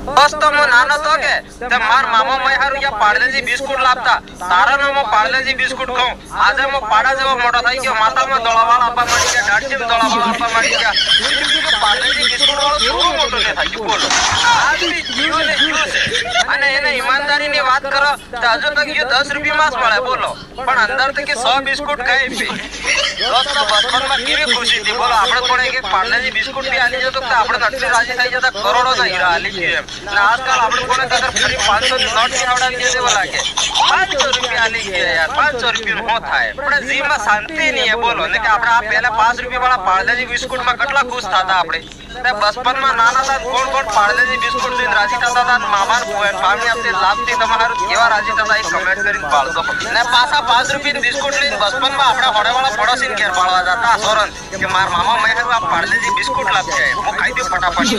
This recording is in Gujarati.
બસ તો હું નાનો તો કે તે માર મામા મય હારું કે પાર્લેજી બિસ્કુટ લાવતા તારા નામો પાર્લેજી બિસ્કુટ ખાઉં આજે હું પાડા જેવો મોટો થઈ ગયો માથામાં દળાવાળા આપવા માંડી ગયા દાઢીમાં દળાવાળા આપવા માંડી ગયા પાર્લેજી બિસ્કુટ વાળો થોડું મોટો ને થઈ ગયું બોલો આદમી જીવને જીવ છે અને એને ઈમાનદારીની વાત કરો તો હજુ તક એ 10 રૂપિયામાં જ મળે બોલો પણ અંદર તો કે 100 બિસ્કુટ ખાઈ પી દોસ્તો બચપનમાં કેવી ખુશી હતી બોલો આપણે કોણે એક પાર્લેજી બિસ્કુટ બી આલી જતો તો આપણે નટલી રાજી થઈ જતા કરોડોના હીરા આલી ગયું એમ અને આજકાલ આપણે કોણે કદર ફરી 500 ની નોટ ની આવડાવી દે દેવા લાગે 500 રૂપિયા આલી ગયા યાર 500 રૂપિયા નું થાય પણ જીવમાં શાંતિ નહીં હે બોલો ને કે આપણે આ પહેલા 5 રૂપિયા વાળા પાર્લેજી બિસ્કુટમાં કેટલા ખુશ થતા આપણે બચપનમાં નાના હતા કોણ કોણ પાર્લેજી બિસ્કુટ લઈને રાજી થતા હતા મામાર ફામી આપતે લાભથી તમારું કેવા રાજી થતા એ કમેન્ટ કરીને પાડજો ને પાછા 5 રૂપિયા બિસ્કુટ લઈને બચપનમાં આપણે હોડેવાળા પડોશીને ઘેર પાડવા જતા સોરન કે માર મામા મેં આ પાર્લેજી બિસ્કુટ લાવી હું ખાઈ દઉં ફટાફટ